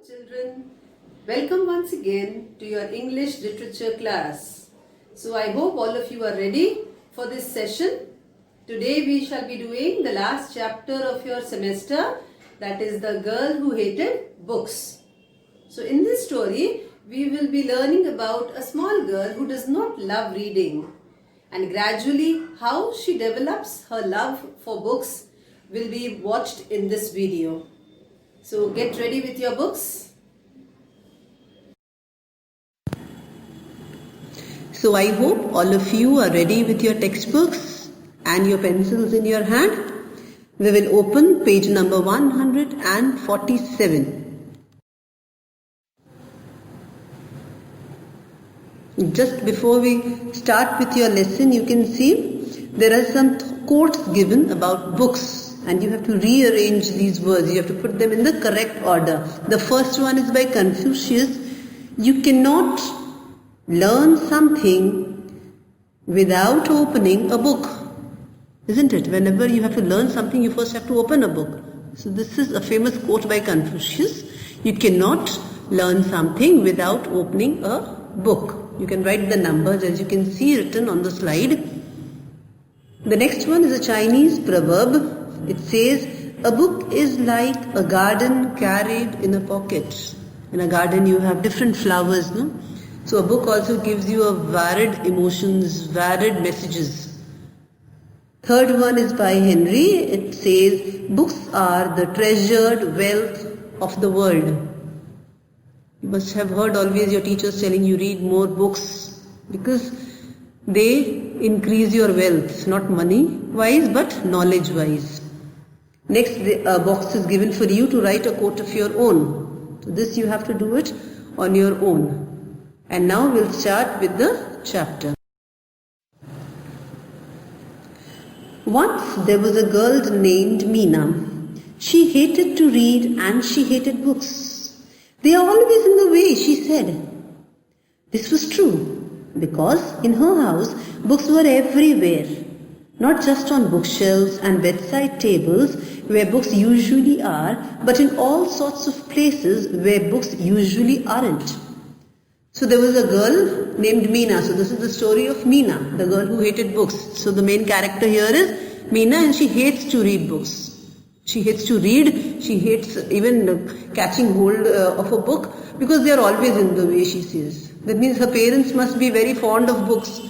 children, welcome once again to your English literature class. So I hope all of you are ready for this session. Today we shall be doing the last chapter of your semester, that is The Girl Who Hated Books. So in this story we will be learning about a small girl who does not love reading, and gradually how she develops her love for books will be watched in this video. So get ready with your books. So I hope all of you are ready with your textbooks and your pencils in your hand. We will open page number 147. Just before we start with your lesson, you can see there are some quotes given about books. And you have to rearrange these words. You have to put them in the correct order. The first one is by Confucius. You cannot learn something without opening a book. Isn't it? Whenever you have to learn something, you first have to open a book. So this is a famous quote by Confucius. You cannot learn something without opening a book. You can write the numbers as you can see written on the slide. The next one is a Chinese proverb. It says, a book is like a garden carried in a pocket. In a garden you have different flowers, no? So a book also gives you a varied emotions, varied messages. Third one is by Henry. It says, books are the treasured wealth of the world. You must have heard always your teachers telling you read more books because they increase your wealth, not money wise but knowledge wise. Next, a box is given for you to write a quote of your own. So this you have to do it on your own. And now we'll start with the chapter. Once there was a girl named Meena. She hated to read and she hated books. They are always in the way, she said. This was true because in her house books were everywhere. Not just on bookshelves and bedside tables where books usually are, but in all sorts of places where books usually aren't. So there was a girl named Meena. So this is the story of Meena, the girl who hated books. So the main character here is Meena, and she hates to read books. She hates to read, she hates even catching hold of a book because they are always in the way, she says. That means her parents must be very fond of books.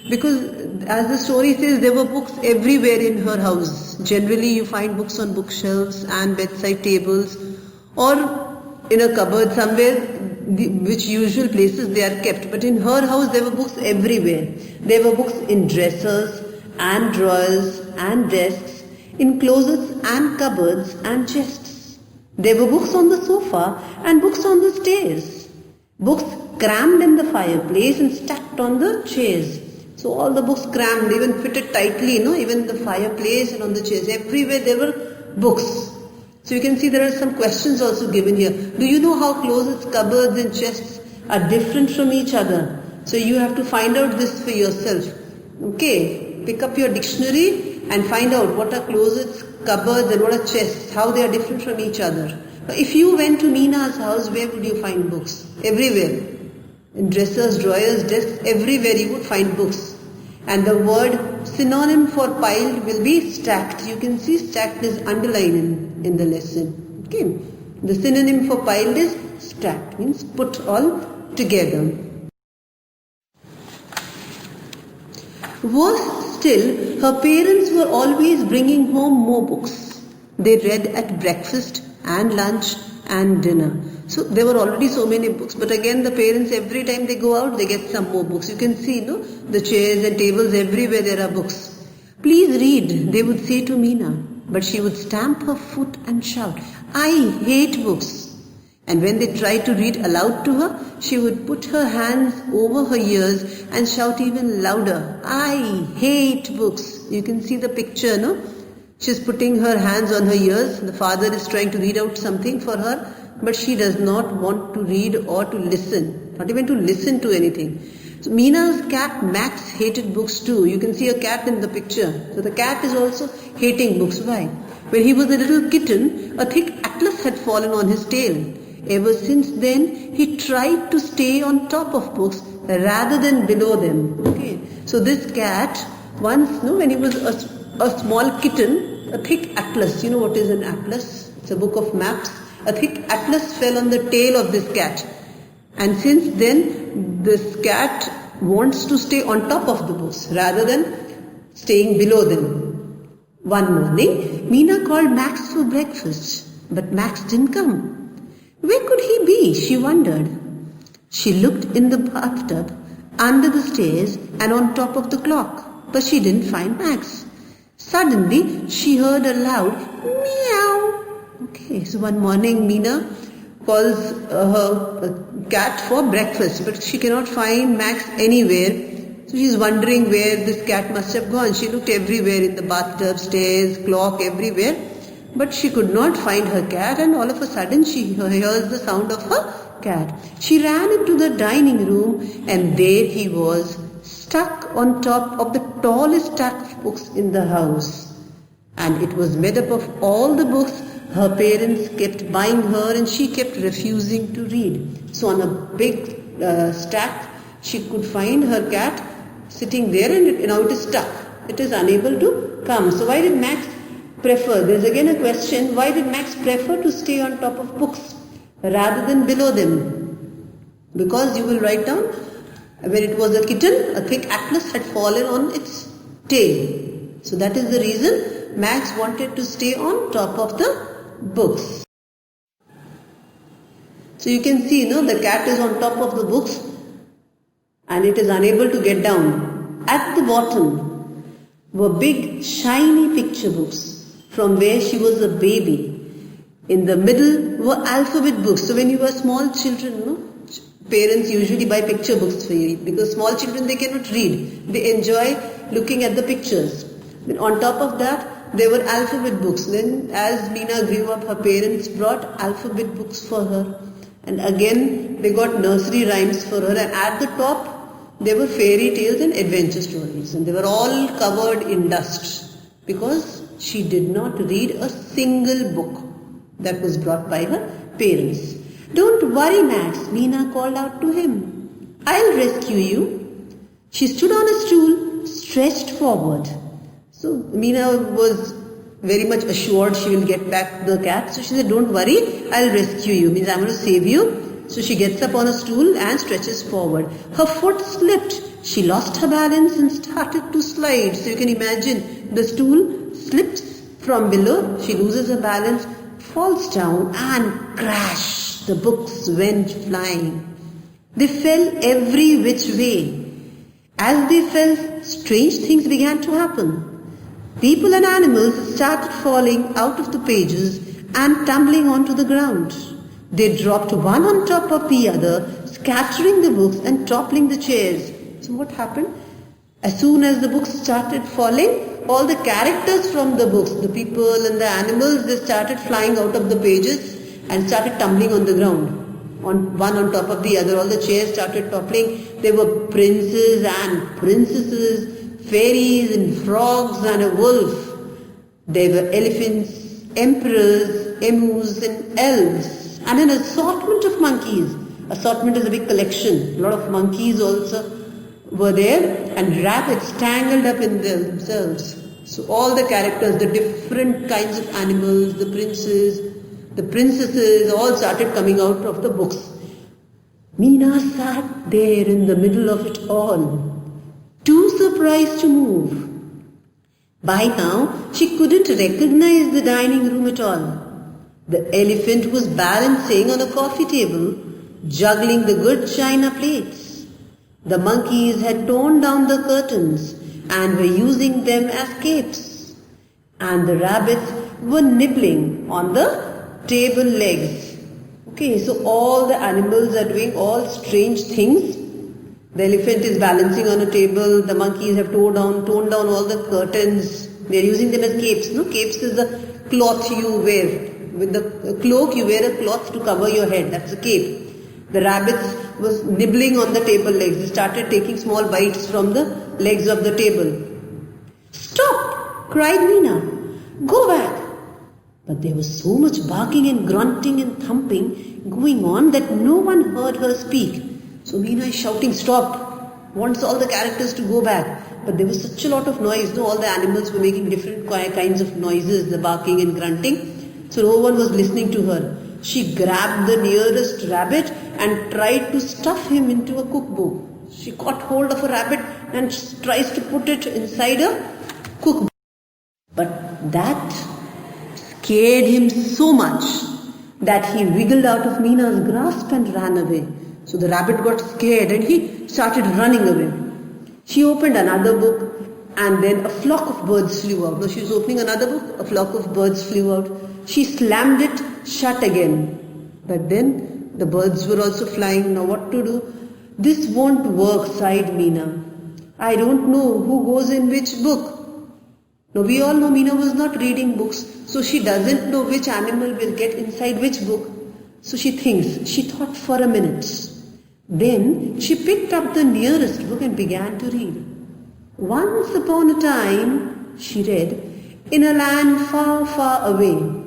Because as the story says, there were books everywhere in her house. Generally you find books on bookshelves and bedside tables or in a cupboard somewhere, which usual places they are kept. But in her house there were books everywhere. There were books in dressers and drawers and desks, in closets and cupboards and chests. There were books on the sofa and books on the stairs. Books crammed in the fireplace and stacked on the chairs. So all the books crammed, even fitted tightly, even the fireplace and on the chairs. Everywhere there were books. So you can see there are some questions also given here. Do you know how closets, cupboards and chests are different from each other? So you have to find out this for yourself. Okay, pick up your dictionary and find out what are closets, cupboards and what are chests, how they are different from each other. If you went to Meena's house, where would you find books? Everywhere. In dressers, drawers, desks, everywhere you would find books. And the word synonym for piled will be stacked. You can see stacked is underlined in the lesson. Okay. The synonym for piled is stacked, means put all together. Worse still, her parents were always bringing home more books. They read at breakfast and lunch and dinner. So there were already so many books, but again the parents, every time they go out, they get some more books. You can see, the chairs and tables, everywhere there are books. Please read, they would say to Meena, but she would stamp her foot and shout, I hate books. And when they tried to read aloud to her, she would put her hands over her ears and shout even louder, I hate books. You can see the picture, no? She's putting her hands on her ears. The father is trying to read out something for her, but she does not want to read or to listen, not even to listen to anything. So Meena's cat Max hated books too. You can see a cat in the picture. So the cat is also hating books. Why? When he was a little kitten, a thick atlas had fallen on his tail. Ever since then, he tried to stay on top of books rather than below them. Okay. So this cat, once, when he was a small kitten, a thick atlas. You know what is an atlas? It's a book of maps. A thick atlas fell on the tail of this cat. And since then, this cat wants to stay on top of the books rather than staying below them. One morning, Meena called Max for breakfast, but Max didn't come. Where could he be? She wondered. She looked in the bathtub, under the stairs, and on top of the clock, but she didn't find Max. Suddenly, she heard a loud meow. Okay, so one morning, Meena calls her cat for breakfast, but she cannot find Max anywhere. So she's wondering where this cat must have gone. She looked everywhere, in the bathtub, stairs, clock, everywhere. But she could not find her cat, and all of a sudden she hears the sound of her cat. She ran into the dining room, and there he was, stuck on top of the tallest stack of books in the house. And it was made up of all the books her parents kept buying her, and she kept refusing to read. So on a big stack, she could find her cat sitting there, and now it is stuck. It is unable to come. So why did Max prefer? There's again a question. Why did Max prefer to stay on top of books rather than below them? Because you will write down, when it was a kitten, a thick atlas had fallen on its tail. So that is the reason Max wanted to stay on top of the books. So you can see, the cat is on top of the books and it is unable to get down. At the bottom were big shiny picture books from where she was a baby. In the middle were alphabet books. So when you were small children, parents usually buy picture books for you, because small children, they cannot read. They enjoy looking at the pictures. Then on top of that, there were alphabet books. Then as Meena grew up, her parents brought alphabet books for her. And again, they got nursery rhymes for her. And at the top, there were fairy tales and adventure stories. And they were all covered in dust, because she did not read a single book that was brought by her parents. Don't worry, Max, Meena called out to him. I'll rescue you. She stood on a stool, stretched forward. So Meena was very much assured she will get back the cat. So she said, don't worry, I'll rescue you. Means I'm going to save you. So she gets up on a stool and stretches forward. Her foot slipped. She lost her balance and started to slide. So you can imagine, the stool slips from below. She loses her balance, falls down, and crash. The books went flying. They fell every which way. As they fell, strange things began to happen. People and animals started falling out of the pages and tumbling onto the ground. They dropped one on top of the other, scattering the books and toppling the chairs. So what happened? As soon as the books started falling, all the characters from the books, the people and the animals, they started flying out of the pages and started tumbling on the ground. One on top of the other, all the chairs started toppling. There were princes and princesses, fairies and frogs and a wolf. There were elephants, emperors, emus and elves, and an assortment of monkeys. Assortment is a big collection. A lot of monkeys also were there, and rabbits tangled up in themselves. So all the characters, the different kinds of animals, the princes, the princesses, all started coming out of the books. Meena sat there in the middle of it all, too surprised to move. By now, she couldn't recognize the dining room at all. The elephant was balancing on a coffee table, juggling the good china plates. The monkeys had torn down the curtains and were using them as capes. And the rabbits were nibbling on the table legs. Okay, so all the animals are doing all strange things. The elephant is balancing on a table. The monkeys have torn down all the curtains. They are using them as capes. No, capes is the cloth you wear. With the cloak, you wear a cloth to cover your head. That's a cape. The rabbits was nibbling on the table legs. They started taking small bites from the legs of the table. Stop! Cried Meena. Go back. But there was so much barking and grunting and thumping going on that no one heard her speak. So Meena is shouting, "Stop!" Wants all the characters to go back. But there was such a lot of noise. No, all the animals were making different kinds of noises, the barking and grunting. So no one was listening to her. She grabbed the nearest rabbit and tried to stuff him into a cookbook. She caught hold of a rabbit and tries to put it inside a cookbook. But that scared him so much that he wriggled out of Meena's grasp and ran away. So the rabbit got scared and he started running away. She opened another book and then a flock of birds flew out. Now she was opening another book, a flock of birds flew out. She slammed it shut again. But then the birds were also flying. Now what to do? This won't work, sighed Meena. I don't know who goes in which book. Now we all know Meena was not reading books, so she doesn't know which animal will get inside which book. So she thought for a minute. Then she picked up the nearest book and began to read. Once upon a time, she read, in a land far, far away.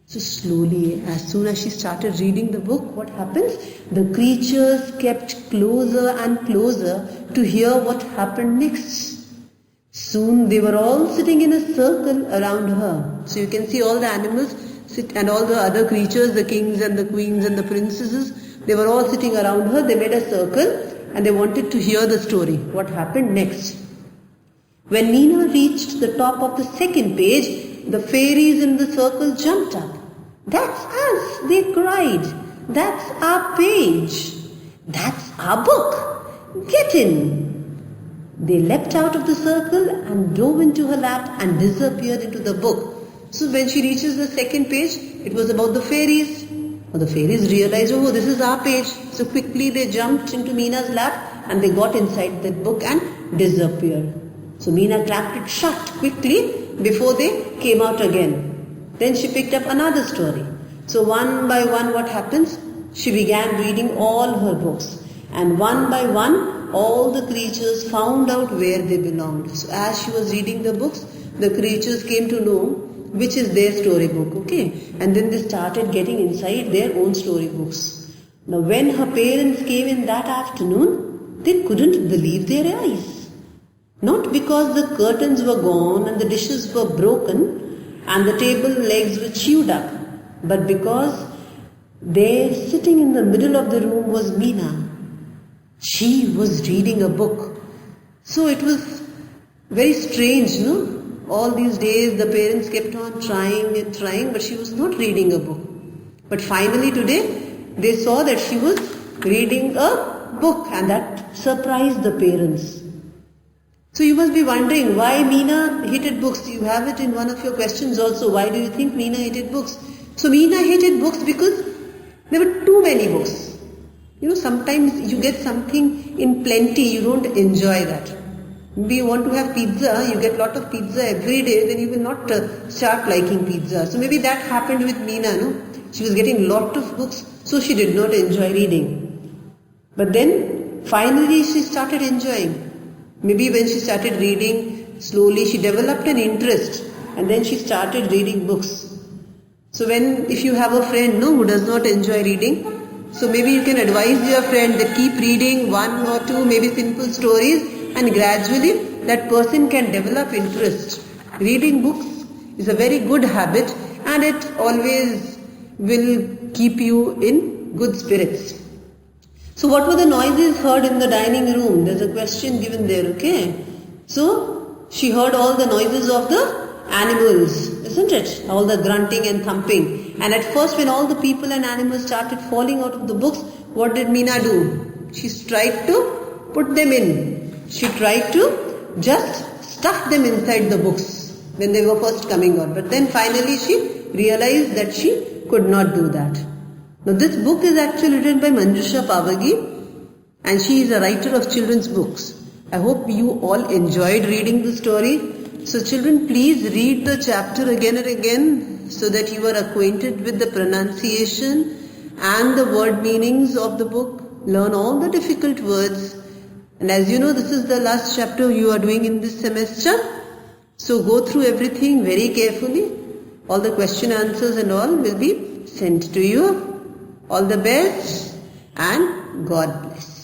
So slowly, as soon as she started reading the book, what happens? The creatures kept closer and closer to hear what happened next. Soon they were all sitting in a circle around her. So you can see all the animals and all the other creatures, the kings and the queens and the princesses, they were all sitting around her. They made a circle and they wanted to hear the story. What happened next? When Meena reached the top of the second page, the fairies in the circle jumped up. That's us, they cried. That's our page. That's our book. Get in. They leapt out of the circle and dove into her lap and disappeared into the book. So when she reaches the second page, it was about the fairies. Well, the fairies realized, oh, this is our page. So quickly they jumped into Meena's lap and they got inside that book and disappeared. So Meena clapped it shut quickly before they came out again. Then she picked up another story. So one by one what happens? She began reading all her books. And one by one, all the creatures found out where they belonged. So as she was reading the books, the creatures came to know which is their storybook, okay? And then they started getting inside their own storybooks. Now when her parents came in that afternoon, they couldn't believe their eyes. Not because the curtains were gone and the dishes were broken and the table legs were chewed up, but because there sitting in the middle of the room was Meena. She was reading a book. So it was very strange, no? All these days the parents kept on trying and trying, but she was not reading a book. But finally today they saw that she was reading a book and that surprised the parents. So you must be wondering why Meena hated books. You have it in one of your questions also. Why do you think Meena hated books? So Meena hated books because there were too many books. You know, sometimes you get something in plenty, you don't enjoy that. Maybe you want to have pizza, you get a lot of pizza every day, then you will not start liking pizza. So maybe that happened with Meena, no? She was getting a lot of books, so she did not enjoy reading. But then, finally she started enjoying. Maybe when she started reading, slowly she developed an interest and then she started reading books. So if you have a friend, no, who does not enjoy reading, so maybe you can advise your friend that keep reading one or two, maybe simple stories, and gradually that person can develop interest. Reading books is a very good habit and it always will keep you in good spirits. So what were the noises heard in the dining room? There's a question given there, okay? So she heard all the noises of the animals, isn't it? All the grunting and thumping. And at first when all the people and animals started falling out of the books, what did Meena do? She tried to put them in. She tried to just stuff them inside the books when they were first coming out. But then finally she realized that she could not do that. Now this book is actually written by Manjusha Pavagi and she is a writer of children's books. I hope you all enjoyed reading the story. So children, please read the chapter again and again so that you are acquainted with the pronunciation and the word meanings of the book. Learn all the difficult words. And as you know, this is the last chapter you are doing in this semester. So go through everything very carefully All the question answers and all will be sent to you. All the best and God bless.